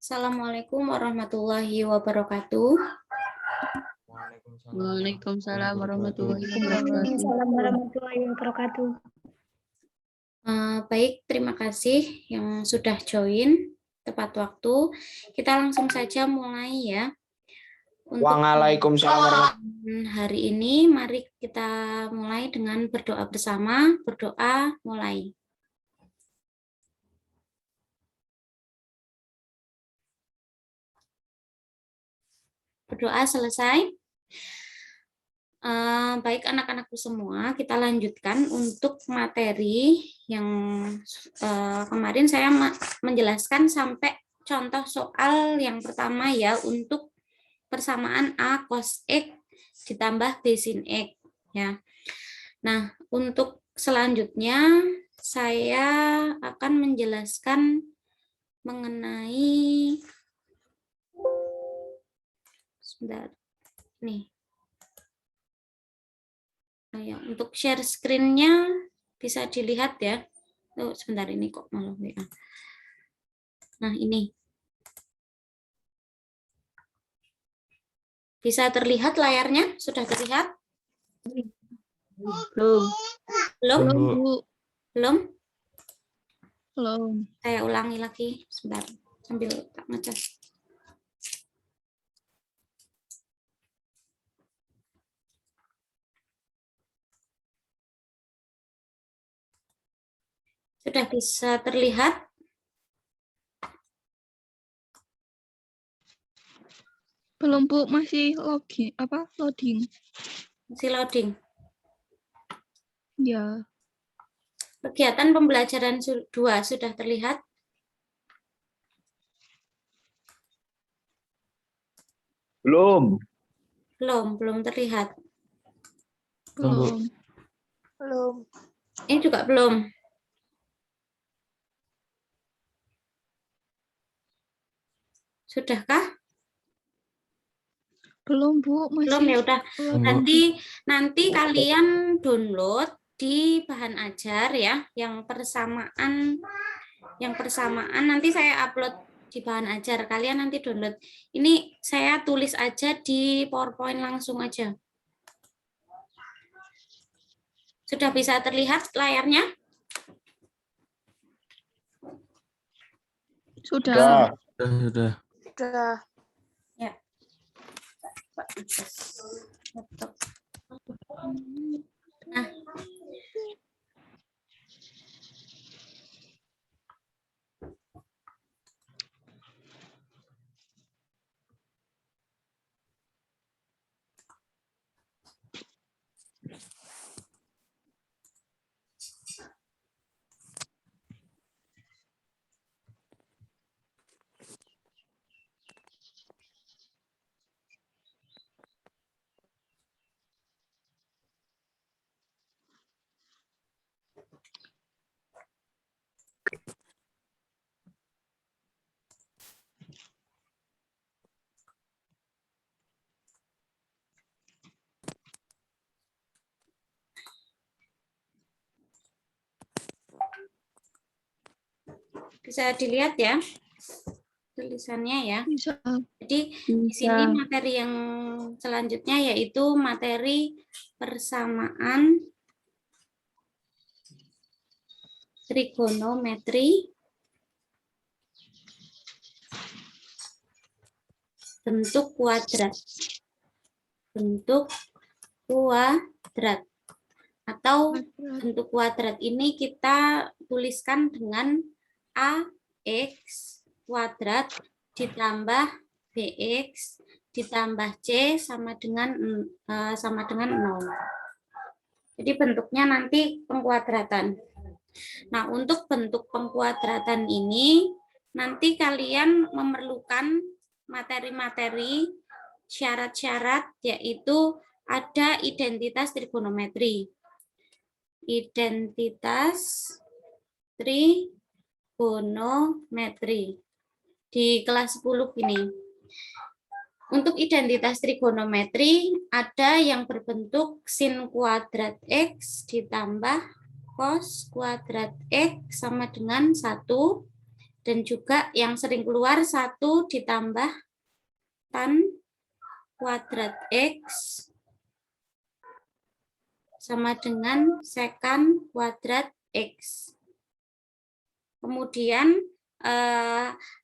Assalamualaikum warahmatullahi wabarakatuh. Waalaikumsalam warahmatullahi wabarakatuh. Waalaikumsalam warahmatullahi wabarakatuh. Baik, terima kasih yang sudah join tepat waktu. Kita langsung saja mulai ya. Waalaikumsalam. Hari ini mari kita mulai dengan berdoa bersama. Berdoa mulai. Berdoa selesai. Baik anak-anakku semua, kita lanjutkan untuk materi yang kemarin saya menjelaskan sampai contoh soal yang pertama ya, untuk persamaan A cos X ditambah B sin X ya. Nah, untuk selanjutnya saya akan menjelaskan mengenai sebentar nih. Ya, untuk share screen-nya bisa dilihat ya. Oh, sebentar, ini kok malah WA. Nah, ini. Bisa terlihat layarnya? Sudah terlihat? Belum. Belum? Bu. Belum? Belum. Saya ulangi lagi sebentar sambil tak ngecas. Sudah bisa terlihat? Belum, Bu, masih loading. Masih loading. Ya. Kegiatan pembelajaran 2 sudah terlihat? Belum. Belum terlihat. Belum. Ini juga belum. Sudahkah? Belum, Bu, masih. Belum ya udah. Nanti kalian download di bahan ajar ya, yang persamaan nanti saya upload di bahan ajar. Kalian nanti download. Ini saya tulis aja di PowerPoint langsung aja. Sudah bisa terlihat layarnya? Sudah. Sudah. Ya. Nah, bisa dilihat ya tulisannya ya. Bisa. Jadi di sini materi yang selanjutnya yaitu materi persamaan trigonometri bentuk kuadrat. Bentuk kuadrat. Atau bentuk kuadrat ini kita tuliskan dengan AX kuadrat ditambah BX ditambah C sama dengan 0. Jadi bentuknya nanti pengkuadratan. Nah, untuk bentuk pengkuadratan ini nanti kalian memerlukan materi-materi syarat-syarat, yaitu ada identitas trigonometri. Identitas trigonometri di kelas 10 ini. Untuk identitas trigonometri ada yang berbentuk sin kuadrat X ditambah cos kuadrat X sama dengan 1, Dan juga yang sering keluar 1 ditambah tan kuadrat X sama dengan sekan kuadrat X. Kemudian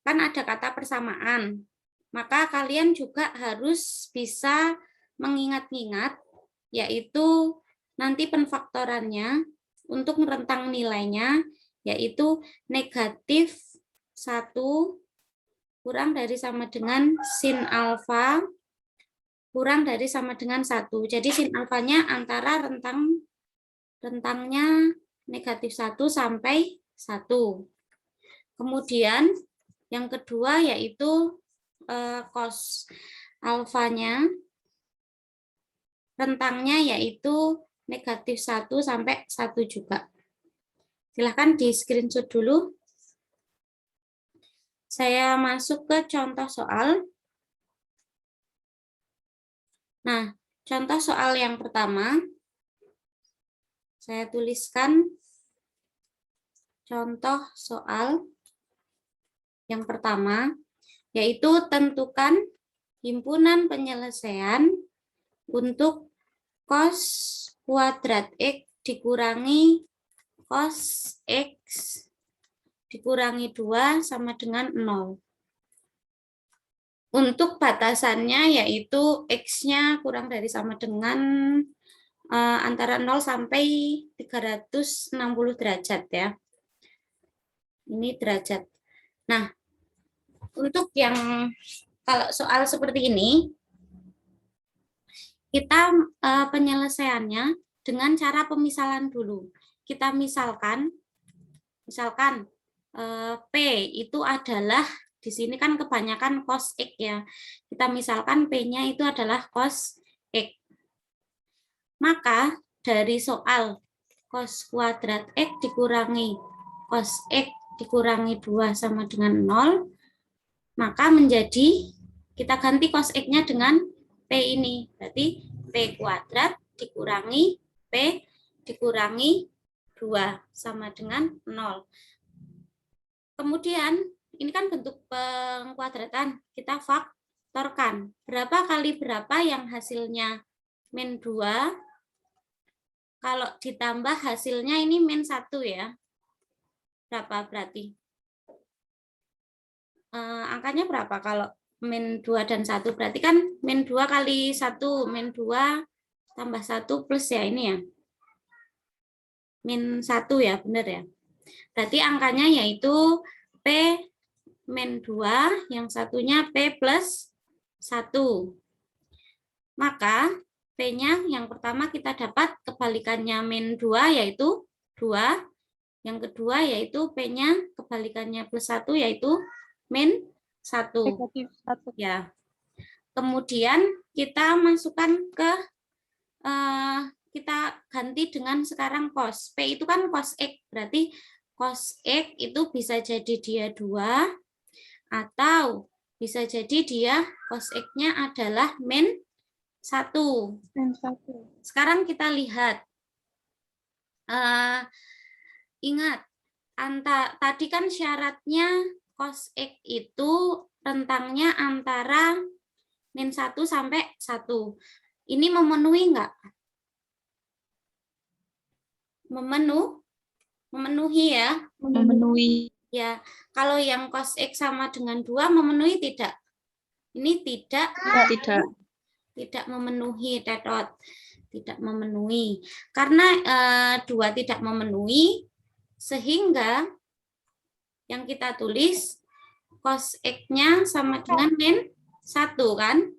kan ada kata persamaan, maka kalian juga harus bisa mengingat-ingat, yaitu nanti penfaktorannya untuk rentang nilainya, yaitu negatif 1 kurang dari sama dengan sin alfa kurang dari sama dengan 1. Jadi sin alfanya antara rentangnya negatif 1 sampai 1. Kemudian yang kedua yaitu cos alfanya, rentangnya yaitu negatif 1 sampai 1 juga. Silahkan di screenshot dulu. Saya masuk ke contoh soal. Nah, contoh soal yang pertama, saya tuliskan contoh soal yang pertama, yaitu tentukan himpunan penyelesaian untuk cos kuadrat X dikurangi cos X dikurangi 2 sama dengan 0. Untuk batasannya yaitu X-nya kurang dari sama dengan antara 0 sampai 360 derajat ya. Ini derajat. Nah, untuk yang kalau soal seperti ini, kita penyelesaiannya dengan cara pemisalan dulu. Kita misalkan P itu adalah, di sini kan kebanyakan cos X ya. Kita misalkan P-nya itu adalah cos X. Maka dari soal cos kuadrat X dikurangi cos X dikurangi 2 sama dengan 0, maka menjadi, kita ganti cos X-nya dengan P ini. Berarti P kuadrat dikurangi P dikurangi 2 sama dengan 0. Kemudian, ini kan bentuk pengkuadratan, kita faktorkan. Berapa kali berapa yang hasilnya min 2, kalau ditambah hasilnya ini min 1 ya. Berapa berarti? Angkanya berapa kalau min 2 dan 1? Berarti kan min 2 kali 1, min 2 tambah 1 plus ya ini ya. Min 1 ya, benar ya. Berarti angkanya yaitu P min 2, yang satunya P plus 1. Maka P-nya yang pertama kita dapat kebalikannya min 2 yaitu 2. Yang kedua yaitu P-nya kebalikannya plus 1 yaitu min 1. Negatif 1. Ya. Kemudian kita masukkan ke, kita ganti dengan sekarang cos. P itu kan cos X, berarti cos X itu bisa jadi dia 2, atau bisa jadi dia cos X-nya adalah min 1. Min 1. Sekarang kita lihat. Ingat, tadi kan syaratnya cos X itu rentangnya antara min 1 sampai 1. Ini memenuhi enggak? Memenuhi ya? Memenuhi. Ya, kalau yang cos X sama dengan 2 memenuhi tidak? Ini tidak. Tidak memenuhi, tetot. Tidak memenuhi. Karena 2 tidak memenuhi, sehingga yang kita tulis cos X-nya sama dengan min 1 kan?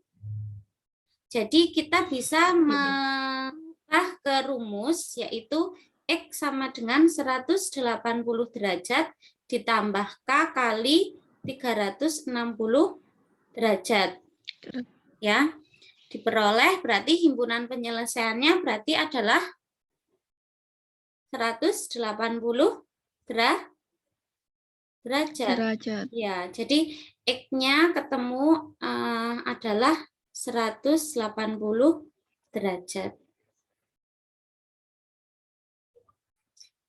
Jadi kita bisa mengubah ke rumus, yaitu X sama dengan 180 derajat ditambah K kali 360 derajat. Ya, diperoleh berarti himpunan penyelesaiannya berarti adalah 180 derajat. Ya, jadi X-nya ketemu adalah 180 derajat.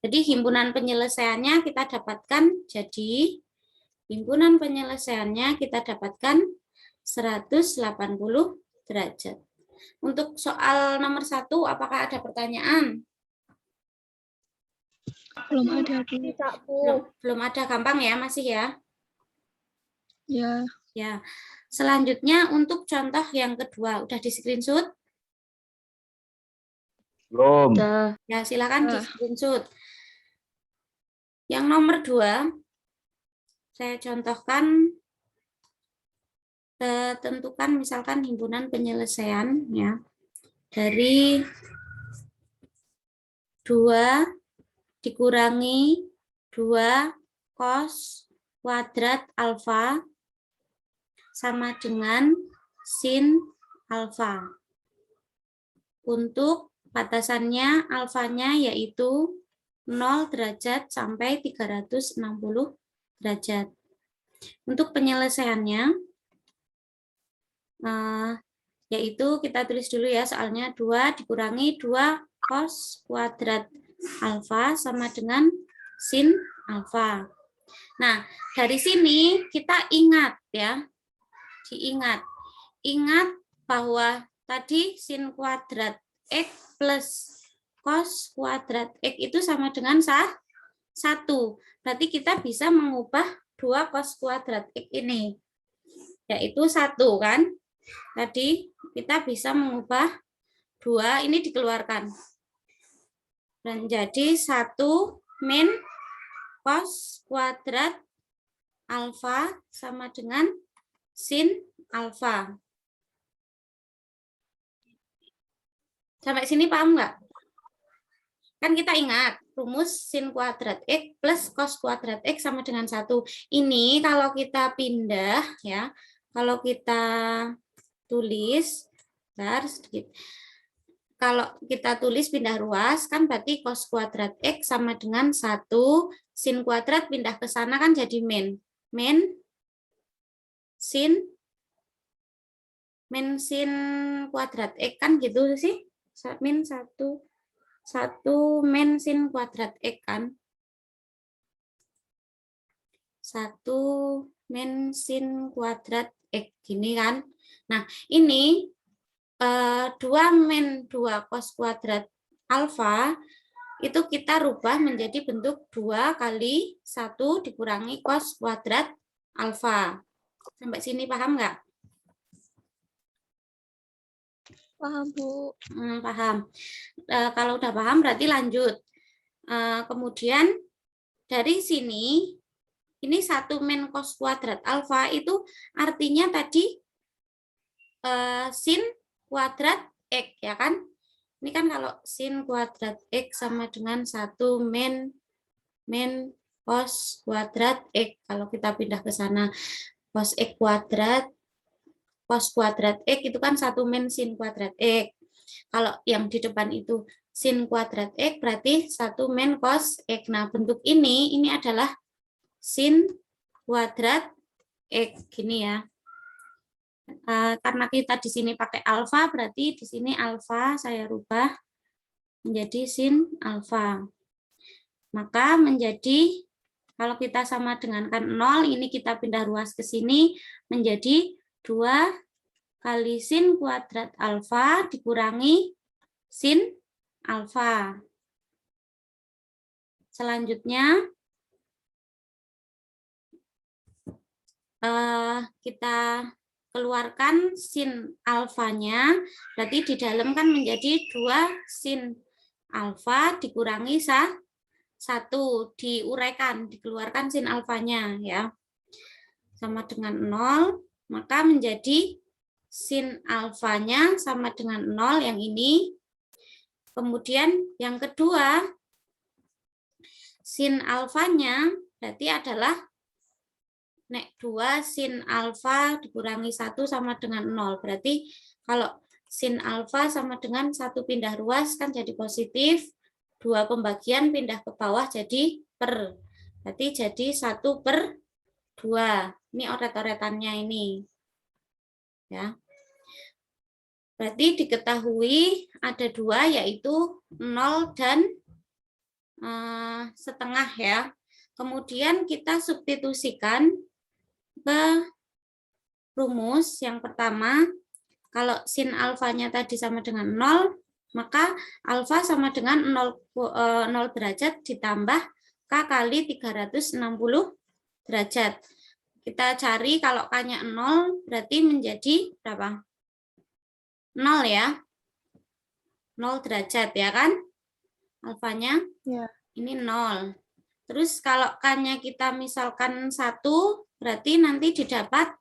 Jadi himpunan penyelesaiannya kita dapatkan jadi himpunan penyelesaiannya kita dapatkan 180 derajat. Untuk soal nomor 1, apakah ada pertanyaan? Belum ada, Bu. Belum ada, gampang ya, masih ya? Ya. Ya. Selanjutnya untuk contoh yang kedua, udah di screenshot? Belum. Ya, silakan di screenshot. Yang nomor 2, saya contohkan, tentukan misalkan himpunan penyelesaian ya dari 2 dikurangi 2 cos kuadrat alfa sama dengan sin alfa. Untuk batasannya alfanya yaitu 0 derajat sampai 360 derajat. Untuk penyelesaiannya yaitu kita tulis dulu ya soalnya 2 dikurangi 2 cos kuadrat alfa sama dengan sin alfa. Nah, dari sini kita ingat ya. Ingat bahwa tadi sin kuadrat X plus cos kuadrat X itu sama dengan 1. Berarti kita bisa mengubah 2 cos kuadrat X ini. Yaitu 1 kan. Tadi kita bisa mengubah 2 ini dikeluarkan. Dan jadi 1 min cos kuadrat alfa sama dengan sin alfa. Sampai sini paham nggak? Kan kita ingat rumus sin kuadrat X plus cos kuadrat X sama dengan 1. Ini kalau kita pindah ya, kalau kita tulis, sedikit. Kalau kita tulis pindah ruas kan berarti cos kuadrat X sama dengan 1, sin kuadrat pindah ke sana kan jadi min sin kuadrat X kan gitu sih. Min 1 min sin kuadrat X kan. 1 min sin kuadrat X gini kan. Nah, ini 2 min 2 cos kuadrat alfa itu kita rubah menjadi bentuk 2 kali 1 dikurangi cos kuadrat alfa. Sampai sini paham nggak? Paham, Bu. Paham. Kalau udah paham berarti lanjut. Kemudian dari sini, ini 1 min cos kuadrat alfa itu artinya tadi sin kuadrat X ya kan? Ini kan kalau sin kuadrat X sama dengan 1 min cos kuadrat X. Kalau kita pindah ke sana cos X kuadrat X itu kan 1 min sin kuadrat X. Kalau yang di depan itu sin kuadrat X berarti 1 min cos X. Nah, bentuk ini adalah sin kuadrat X gini ya. Karena kita di sini pakai alfa, berarti di sini alfa saya rubah menjadi sin alfa. Maka menjadi, kalau kita sama dengankan 0, ini kita pindah ruas ke sini, menjadi 2 kali sin kuadrat alfa dikurangi sin alfa. Selanjutnya, kita keluarkan sin alfanya, berarti di dalam kan menjadi 2 sin alfa dikurangi 1, diuraikan, dikeluarkan sin alfanya ya. Sama dengan 0, maka menjadi sin alfanya sama dengan 0 yang ini. Kemudian yang kedua, sin alfanya berarti adalah 2 sin alfa dikurangi 1 sama dengan 0. Berarti kalau sin alfa sama dengan 1 pindah ruas kan jadi positif, 2 pembagian pindah ke bawah jadi per. Berarti jadi 1/2. Ini oret-oretannya ini. Ya. Berarti diketahui ada 2 yaitu 0 dan setengah ya. Kemudian kita substitusikan ke rumus yang pertama. Kalau sin alfanya tadi sama dengan 0, maka alfa sama dengan 0 derajat ditambah K kali 360 derajat. Kita cari kalau K-nya 0, berarti menjadi berapa? 0 ya. 0 derajat ya kan? Alfanya Ya. ini 0. Terus kalau K-nya kita misalkan 1, berarti nanti didapat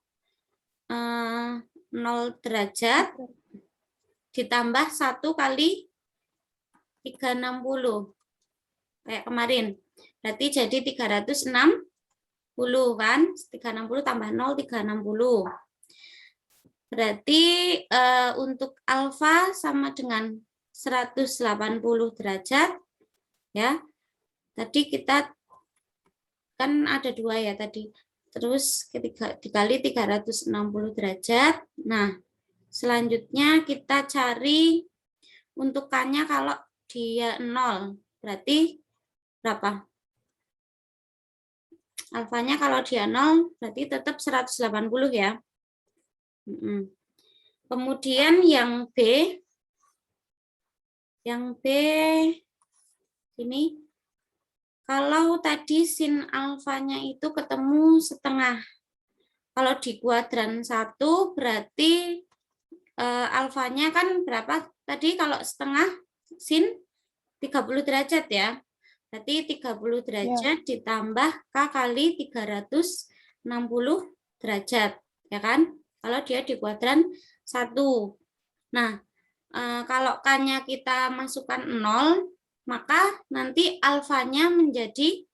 0 derajat ditambah 1 kali 360. Kayak kemarin. Berarti jadi 360 kan? 360 tambah 0, 360. Berarti untuk alfa sama dengan 180 derajat. Ya. Tadi kita kan ada 2 ya tadi. Terus dikali 360 derajat. Nah, selanjutnya kita cari untuk K-nya kalau dia 0. Berarti berapa? Alfanya kalau dia 0, berarti tetap 180 ya. Kemudian yang B ini, kalau tadi sin alfanya itu ketemu setengah. Kalau di kuadran 1 berarti alfanya kan berapa tadi kalau setengah sin 30 derajat ya. Berarti 30 derajat ditambah K kali 360 derajat. Ya kan? Kalau dia di kuadran 1. Nah, kalau K-nya kita masukkan 0, maka nanti alfanya menjadi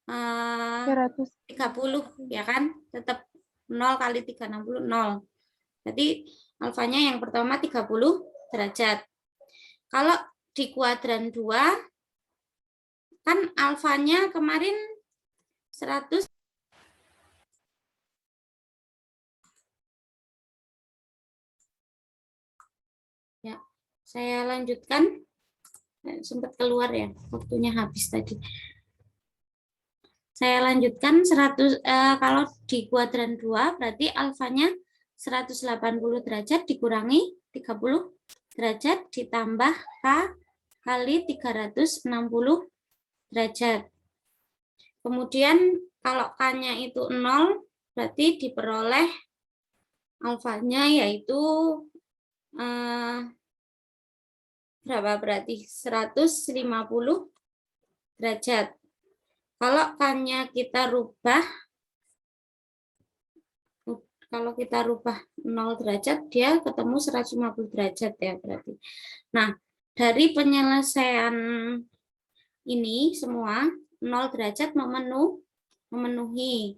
30 ya kan? Tetap 0 kali 360, 0. Jadi alfanya yang pertama 30 derajat. Kalau di kuadran 2, kan alfanya kemarin 100. Ya, saya lanjutkan. Sempat keluar ya, waktunya habis tadi. Saya lanjutkan 100 kalau di kuadran 2 berarti alfanya 180 derajat dikurangi 30 derajat ditambah K kali 360 derajat. Kemudian kalau K-nya itu 0 berarti diperoleh alfanya yaitu berapa berarti 150 derajat. Kalau K-nya kita rubah, kalau kita rubah 0 derajat, dia ketemu 150 derajat ya berarti. Nah, dari penyelesaian ini semua, 0 derajat memenuhi.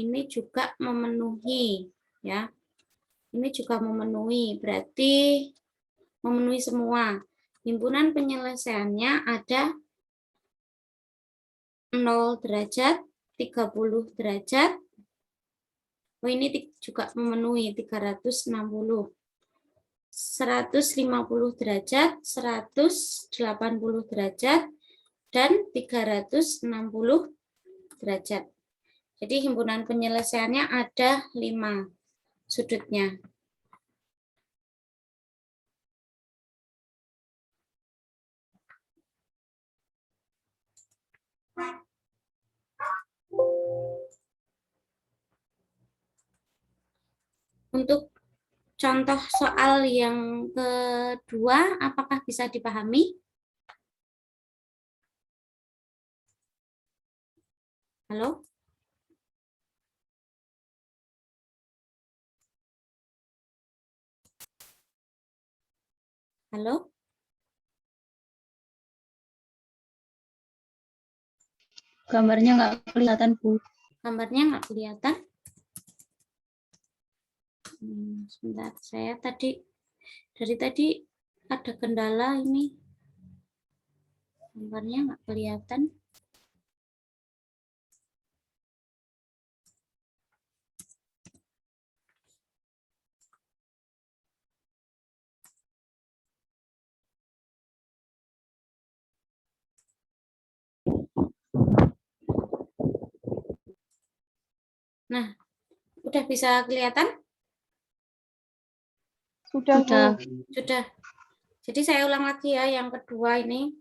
Ini juga memenuhi. Ya. Ini juga memenuhi, berarti memenuhi semua. Himpunan penyelesaiannya ada 0 derajat, 30 derajat. Oh, ini juga memenuhi 360. 150 derajat, 180 derajat, dan 360 derajat. Jadi himpunan penyelesaiannya ada 5 sudutnya. Untuk contoh soal yang kedua, apakah bisa dipahami? Halo? Halo? Gambarnya nggak kelihatan, Bu. Gambarnya nggak kelihatan? Sebentar, saya dari tadi ada kendala ini. Gambarnya nggak kelihatan. Nah, udah bisa kelihatan? Sudah, Sudah. Bu. Sudah. Jadi saya ulang lagi ya, yang kedua ini.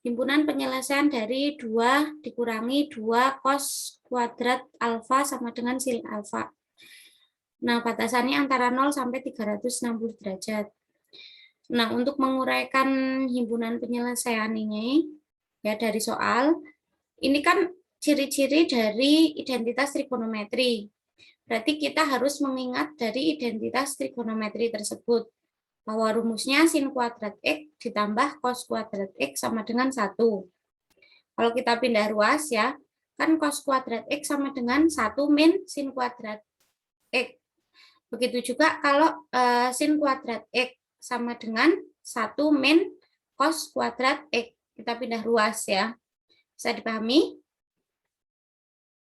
Himpunan penyelesaian dari 2 dikurangi 2 cos kuadrat alfa sama dengan sin alfa. Nah, batasannya antara 0 sampai 360 derajat. Nah, untuk menguraikan himpunan penyelesaian ini, ya dari soal, ini kan ciri-ciri dari identitas trigonometri. Berarti kita harus mengingat dari identitas trigonometri tersebut, bahwa rumusnya sin kuadrat X ditambah cos kuadrat X sama dengan 1. Kalau kita pindah ruas ya, kan cos kuadrat X sama dengan 1 min sin kuadrat X. Begitu juga kalau sin kuadrat X sama dengan 1 min cos kuadrat X. Kita pindah ruas ya. Bisa dipahami?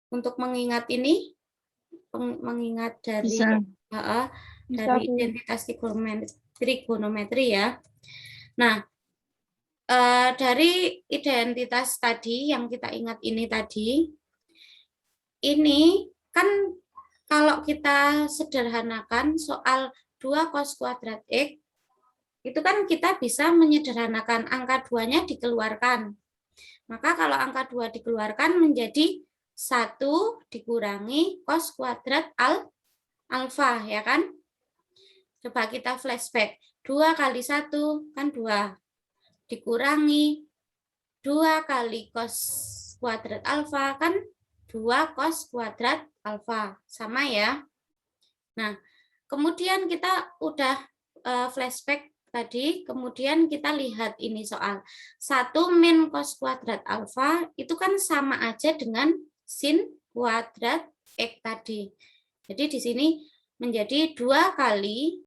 Untuk mengingat ini, mengingat dari Bisa. dari Bu. identitas trigonometri ya. Nah, dari identitas tadi yang kita ingat ini tadi, ini kan kalau kita sederhanakan soal 2 cos kuadrat X, itu kan kita bisa menyederhanakan angka 2-nya dikeluarkan. Maka kalau angka 2 dikeluarkan menjadi 1 dikurangi cos kuadrat alfa, ya kan? Coba kita flashback. 2 kali 1 kan 2. Dikurangi 2 kali cos kuadrat alfa kan 2 cos kuadrat alfa. Sama ya. Nah, kemudian kita udah flashback tadi, kemudian kita lihat ini soal 1 min cos kuadrat alfa itu kan sama aja dengan sin kuadrat X tadi. Jadi di sini menjadi 2 kali